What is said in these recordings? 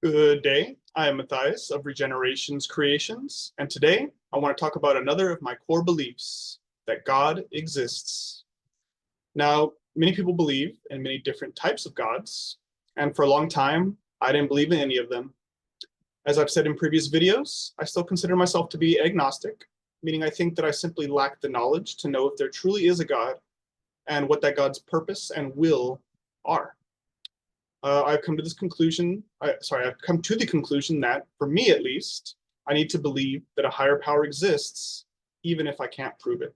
Good day. I am Matthias of Regenerations Creations, and today I want to talk about another of my core beliefs that God exists. Now, many people believe in many different types of gods, and for a long time, I didn't believe in any of them. As I've said in previous videos, I still consider myself to be agnostic, meaning I think that I simply lack the knowledge to know if there truly is a God and what that God's purpose and will are. I've come to this conclusion. I've come to the conclusion that, for me at least, I need to believe that a higher power exists, even if I can't prove it.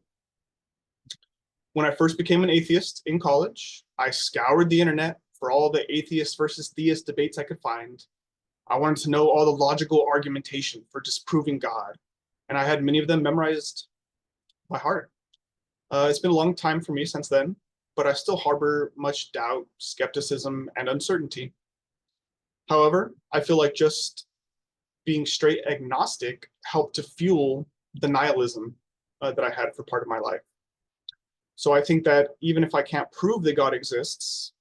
When I first became an atheist in college, I scoured the internet for all the atheist versus theist debates I could find. I wanted to know all the logical argumentation for disproving God, and I had many of them memorized by heart. It's been a long time for me since then, but I still harbor much doubt, skepticism, and uncertainty. However, I feel like just being straight agnostic helped to fuel the nihilism that I had for part of my life. So I think that even if I can't prove that God exists,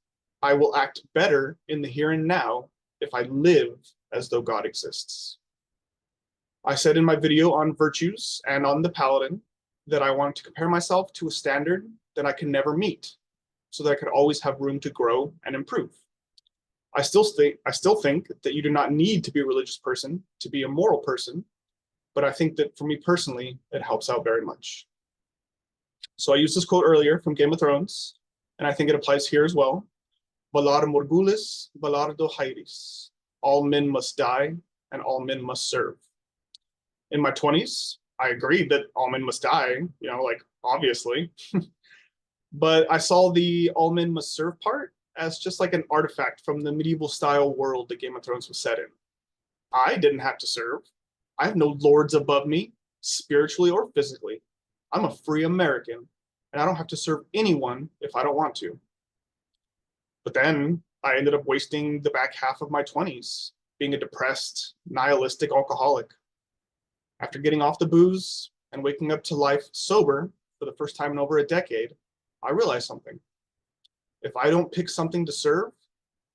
I will act better in the here and now if I live as though God exists. I said in my video on virtues and on the paladin that I wanted to compare myself to a standard that I can never meet so that I could always have room to grow and improve. I still think that you do not need to be a religious person to be a moral person, but I think that for me personally, it helps out very much. So I used this quote earlier from Game of Thrones, and I think it applies here as well. Valar morgulis, valardo hairis. All men must die, and all men must serve. In my 20s, I agreed that all men must die, like obviously. But I saw the all men must serve part as just like an artifact from the medieval style world that Game of Thrones was set in. I didn't have to serve. I have no lords above me, spiritually or physically. I'm a free American, and I don't have to serve anyone if I don't want to. But then I ended up wasting the back half of my 20s being a depressed, nihilistic alcoholic. After getting off the booze and waking up to life sober for the first time in over a decade, I realized something. If I don't pick something to serve,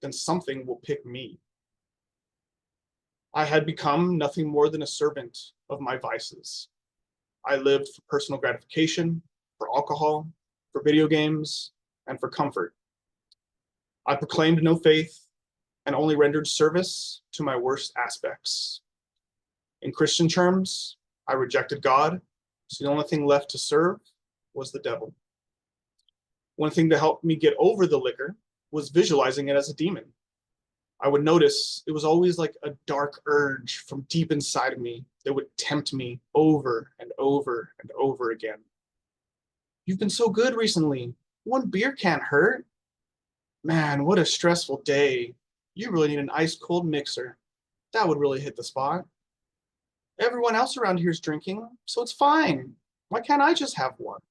then something will pick me. I had become nothing more than a servant of my vices. I lived for personal gratification, for alcohol, for video games, and for comfort. I proclaimed no faith and only rendered service to my worst aspects. In Christian terms, I rejected God, so the only thing left to serve was the devil. One thing that helped me get over the liquor was visualizing it as a demon. I would notice it was always like a dark urge from deep inside of me that would tempt me over and over and over again. You've been so good recently. One beer can't hurt. Man, what a stressful day. You really need an ice cold mixer. That would really hit the spot. Everyone else around here is drinking, so it's fine. Why can't I just have one?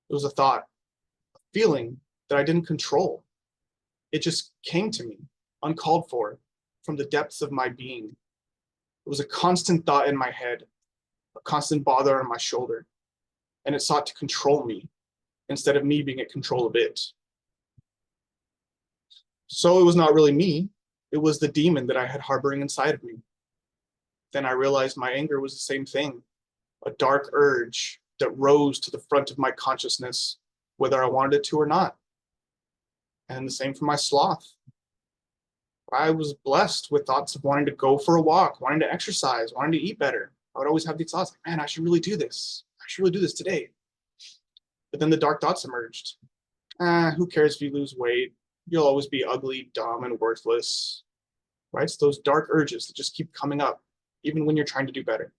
It was a thought, a feeling that I didn't control. It just came to me, uncalled for, from the depths of my being. It was a constant thought in my head, a constant bother on my shoulder, and it sought to control me instead of me being in control of it. So it was not really me, it was the demon that I had harboring inside of me. Then I realized my anger was the same thing, a dark urge that rose to the front of my consciousness, whether I wanted it to or not. And the same for my sloth. I was blessed with thoughts of wanting to go for a walk, wanting to exercise, wanting to eat better. I would always have these thoughts like, man, I should really do this. I should really do this today. But then the dark thoughts emerged. Who cares if you lose weight? You'll always be ugly, dumb, and worthless. Right? It's those dark urges that just keep coming up, even when you're trying to do better.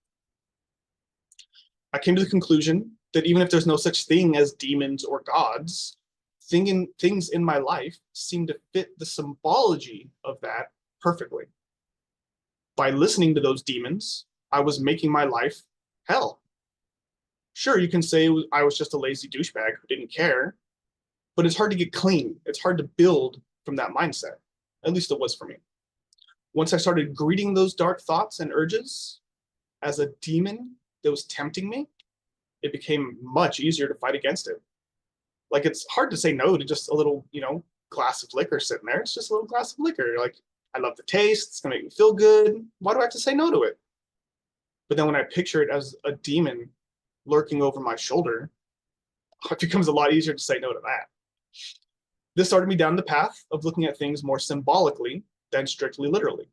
I came to the conclusion that even if there's no such thing as demons or gods, things in my life seem to fit the symbology of that perfectly. By listening to those demons, I was making my life hell. Sure, you can say I was just a lazy douchebag who didn't care, but it's hard to get clean. It's hard to build from that mindset. At least it was for me. Once I started greeting those dark thoughts and urges as a demon that was tempting me, it became much easier to fight against it. Like, it's hard to say no to just a little, glass of liquor sitting there. It's just a little glass of liquor. Like, I love the taste. It's going to make me feel good. Why do I have to say no to it? But then when I picture it as a demon lurking over my shoulder, it becomes a lot easier to say no to that. This started me down the path of looking at things more symbolically than strictly literally.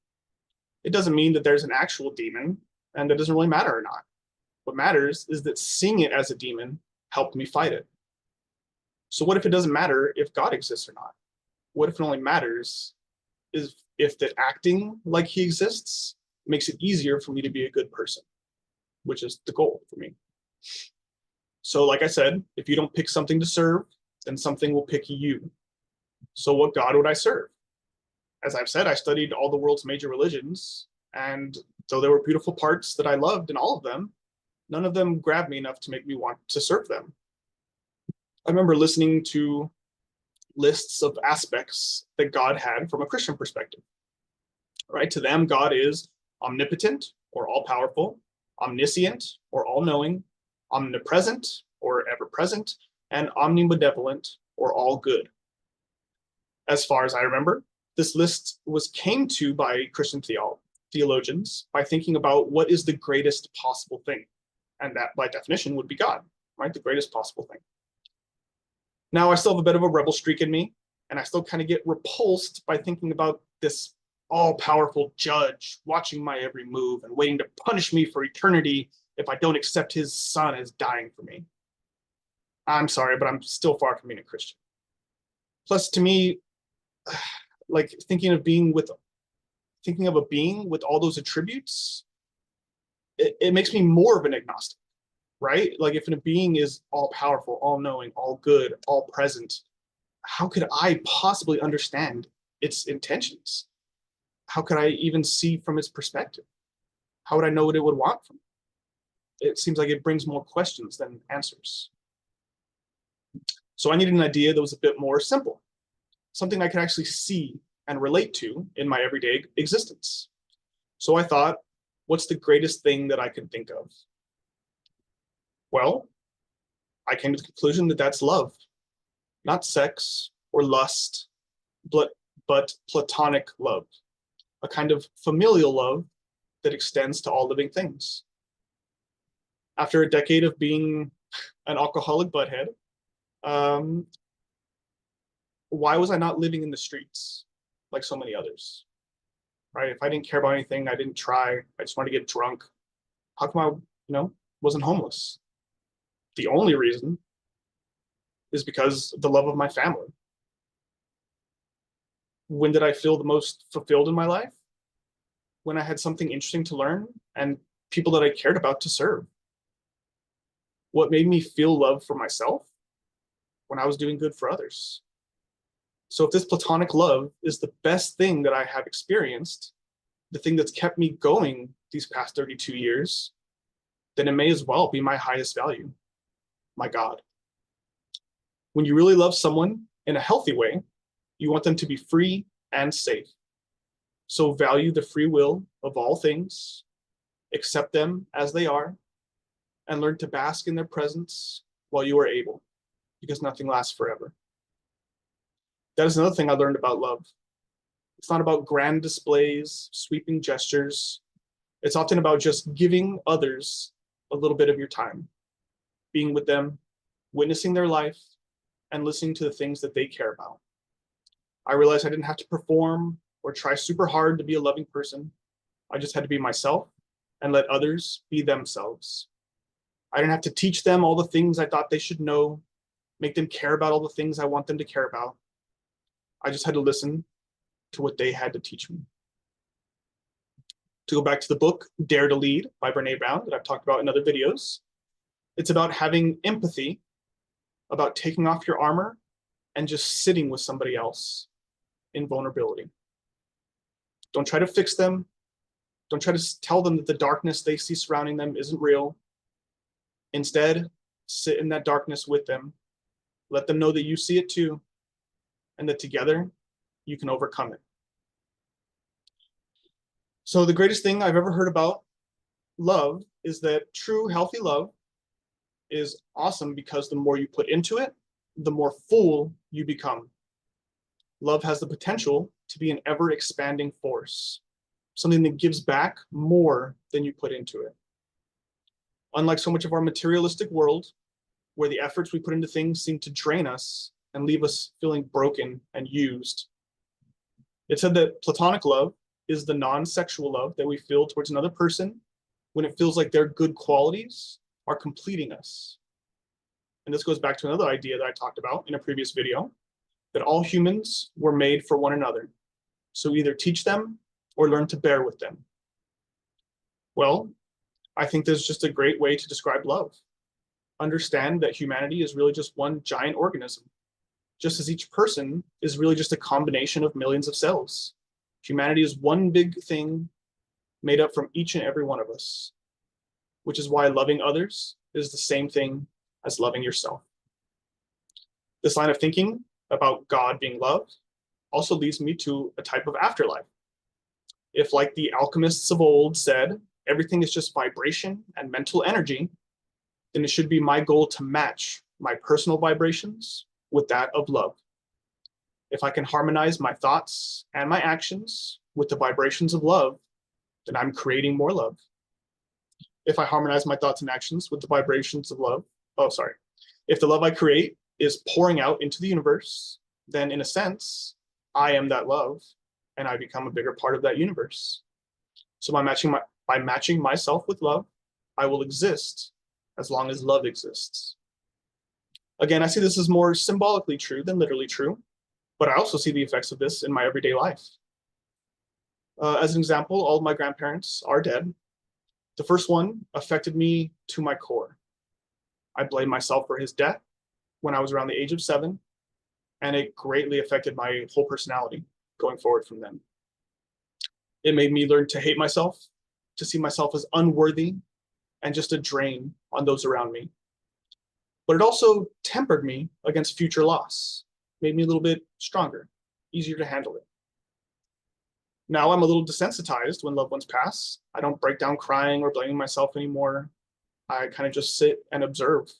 It doesn't mean that there's an actual demon, and it doesn't really matter or not. What matters is that seeing it as a demon helped me fight it. So what if it doesn't matter if God exists or not? What if it only matters is if that acting like he exists makes it easier for me to be a good person, which is the goal for me. So like I said, if you don't pick something to serve, then something will pick you. So what God would I serve? As I've said, I studied all the world's major religions, and though there were beautiful parts that I loved in all of them, none of them grabbed me enough to make me want to serve them. I remember listening to lists of aspects that God had from a Christian perspective. Right? To them, God is omnipotent or all-powerful, omniscient or all-knowing, omnipresent or ever-present, and omnibenevolent or all-good. As far as I remember, this list was came to by Christian theologians by thinking about what is the greatest possible thing. And that, by definition, would be God, right? The greatest possible thing. Now, I still have a bit of a rebel streak in me, and I still kind of get repulsed by thinking about this all-powerful judge watching my every move and waiting to punish me for eternity if I don't accept his son as dying for me. I'm sorry, but I'm still far from being a Christian. Plus, to me, like thinking of a being with all those attributes, it makes me more of an agnostic, right? Like if a being is all powerful, all knowing, all good, all present, how could I possibly understand its intentions? How could I even see from its perspective? How would I know what it would want from me? It seems like it brings more questions than answers. So I needed an idea that was a bit more simple, something I could actually see and relate to in my everyday existence. So I thought, what's the greatest thing that I could think of? Well, I came to the conclusion that that's love, not sex or lust, but platonic love, a kind of familial love that extends to all living things. After a decade of being an alcoholic butthead, why was I not living in the streets like so many others? Right? If I didn't care about anything, I didn't try, I just wanted to get drunk. How come I, wasn't homeless? The only reason is because of the love of my family. When did I feel the most fulfilled in my life? When I had something interesting to learn and people that I cared about to serve. What made me feel love for myself? When I was doing good for others. So if this platonic love is the best thing that I have experienced, the thing that's kept me going these past 32 years, then it may as well be my highest value, my God. When you really love someone in a healthy way, you want them to be free and safe. So value the free will of all things, accept them as they are, and learn to bask in their presence while you are able, because nothing lasts forever. That is another thing I learned about love. It's not about grand displays, sweeping gestures. It's often about just giving others a little bit of your time, being with them, witnessing their life, and listening to the things that they care about. I realized I didn't have to perform or try super hard to be a loving person. I just had to be myself and let others be themselves. I didn't have to teach them all the things I thought they should know, make them care about all the things I want them to care about. I just had to listen to what they had to teach me. To go back to the book, Dare to Lead by Brene Brown that I've talked about in other videos, it's about having empathy, about taking off your armor and just sitting with somebody else in vulnerability. Don't try to fix them. Don't try to tell them that the darkness they see surrounding them isn't real. Instead, sit in that darkness with them. Let them know that you see it too, and that together you can overcome it. So the greatest thing I've ever heard about love is that true healthy love is awesome because the more you put into it, the more full you become. love has the potential to be an ever-expanding force, something that gives back more than you put into it. Unlike so much of our materialistic world, where the efforts we put into things seem to drain us and leave us feeling broken and used. It said that platonic love is the non-sexual love that we feel towards another person when it feels like their good qualities are completing us. And this goes back to another idea that I talked about in a previous video, that all humans were made for one another. So either teach them or learn to bear with them. Well, I think there's just a great way to describe love. Understand that humanity is really just one giant organism, just as each person is really just a combination of millions of cells. Humanity is one big thing made up from each and every one of us, which is why loving others is the same thing as loving yourself. This line of thinking about God being love also leads me to a type of afterlife. If, like the alchemists of old said, everything is just vibration and mental energy, then it should be my goal to match my personal vibrations with that of love. If I can harmonize my thoughts and my actions with the vibrations of love, then I'm creating more love. If I harmonize my thoughts and actions with the vibrations of love, if the love I create is pouring out into the universe, then in a sense, I am that love and I become a bigger part of that universe. So by matching myself with love, I will exist as long as love exists. Again, I see this as more symbolically true than literally true, but I also see the effects of this in my everyday life. As an example, all of my grandparents are dead. The first one affected me to my core. I blame myself for his death when I was around the age of 7, and it greatly affected my whole personality going forward from then. It made me learn to hate myself, to see myself as unworthy, and just a drain on those around me. But it also tempered me against future loss, made me a little bit stronger, easier to handle it. Now I'm a little desensitized when loved ones pass. I don't break down crying or blaming myself anymore. I kind of just sit and observe.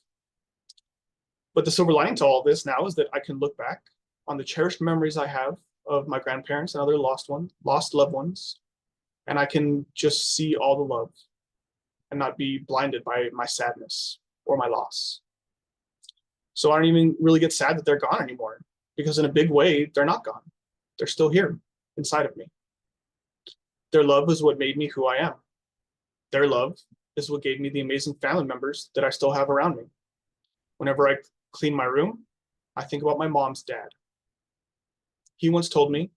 But the silver lining to all of this now is that I can look back on the cherished memories I have of my grandparents and other lost loved ones, and I can just see all the love and not be blinded by my sadness or my loss. So I don't even really get sad that they're gone anymore, because in a big way, they're not gone. They're still here inside of me. Their love is what made me who I am. Their love is what gave me the amazing family members that I still have around me. Whenever I clean my room, I think about my mom's dad. He once told me,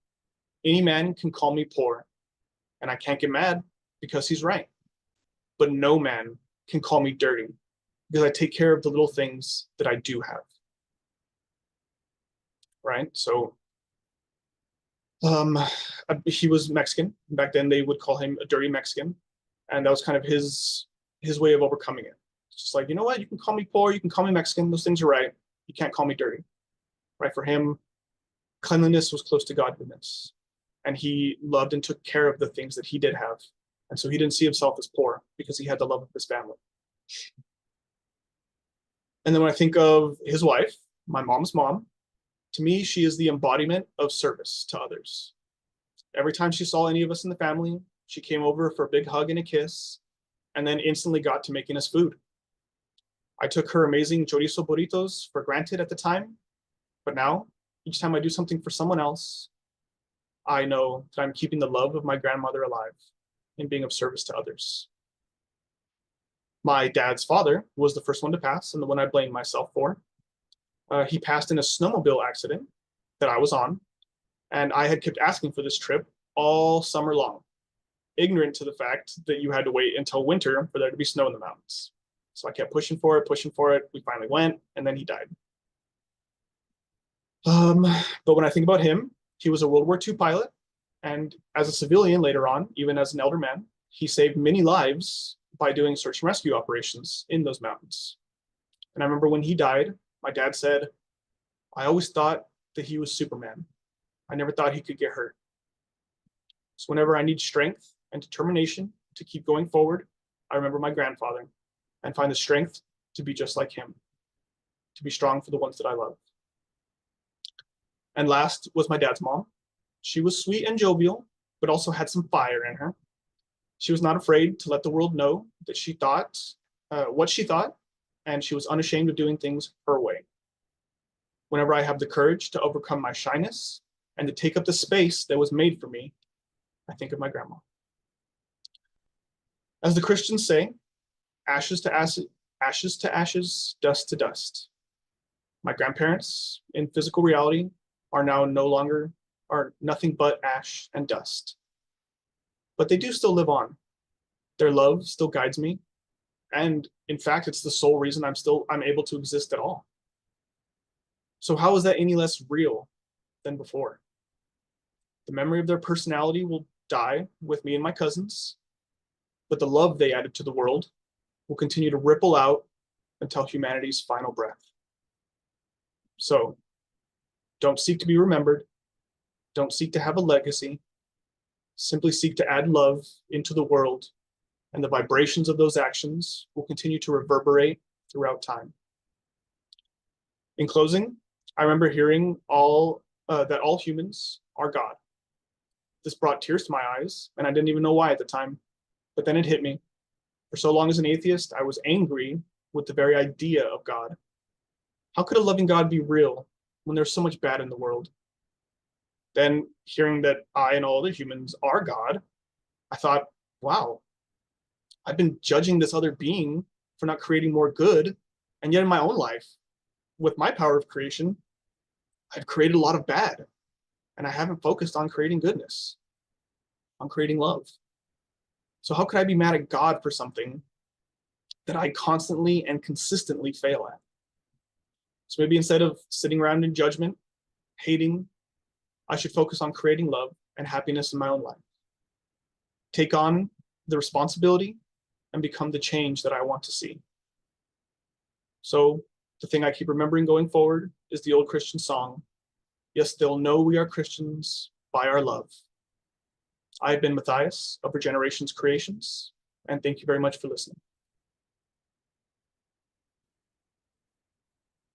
any man can call me poor, and I can't get mad because he's right. But no man can call me dirty, because I take care of the little things that I do have. Right? So he was Mexican. Back then they would call him a dirty Mexican. And that was kind of his way of overcoming it. It's just like, you know what? You can call me poor, you can call me Mexican, those things are right. You can't call me dirty. Right? For him, cleanliness was close to godliness. And he loved and took care of the things that he did have. And so he didn't see himself as poor because he had the love of his family. And then when I think of his wife, my mom's mom, to me, she is the embodiment of service to others. Every time she saw any of us in the family, she came over for a big hug and a kiss, and then instantly got to making us food. I took her amazing chorizo burritos for granted at the time, but now, each time I do something for someone else, I know that I'm keeping the love of my grandmother alive and being of service to others. My dad's father was the first one to pass, and the one I blame myself for. He passed in a snowmobile accident that I was on, and I had kept asking for this trip all summer long, ignorant to the fact that you had to wait until winter for there to be snow in the mountains. So I kept pushing for it. We finally went, and then he died. But when I think about him, he was a World War II pilot, and as a civilian later on, even as an elder man, he saved many lives by doing search and rescue operations in those mountains. And I remember when he died, my dad said, I always thought that he was Superman. I never thought he could get hurt. So whenever I need strength and determination to keep going forward, I remember my grandfather and find the strength to be just like him, to be strong for the ones that I love. And last was my dad's mom. She was sweet and jovial, but also had some fire in her. She was not afraid to let the world know that she thought what she thought, and she was unashamed of doing things her way. Whenever I have the courage to overcome my shyness and to take up the space that was made for me, I think of my grandma. As the Christians say, ashes to ashes, dust to dust. My grandparents, in physical reality, are now are nothing but ash and dust. But they do still live on. Their love still guides me. And in fact, it's the sole reason I'm able to exist at all. So how is that any less real than before? The memory of their personality will die with me and my cousins, but the love they added to the world will continue to ripple out until humanity's final breath. So don't seek to be remembered. Don't seek to have a legacy. Simply seek to add love into the world, and the vibrations of those actions will continue to reverberate throughout time. In closing, I remember hearing that all humans are God. This brought tears to my eyes, and I didn't even know why at the time, but then it hit me. For so long as an atheist, I was angry with the very idea of God. How could a loving God be real when there's so much bad in the world? Then, hearing that I and all other humans are God, I thought, wow, I've been judging this other being for not creating more good, and yet in my own life, with my power of creation, I've created a lot of bad, and I haven't focused on creating goodness, on creating love. So how could I be mad at God for something that I constantly and consistently fail at? So maybe instead of sitting around in judgment, hating, I should focus on creating love and happiness in my own life. Take on the responsibility and become the change that I want to see. So the thing I keep remembering going forward is the old Christian song, "Yes, they'll know we are Christians by our love." I have been Matthias of Regenerations Creations, and thank you very much for listening.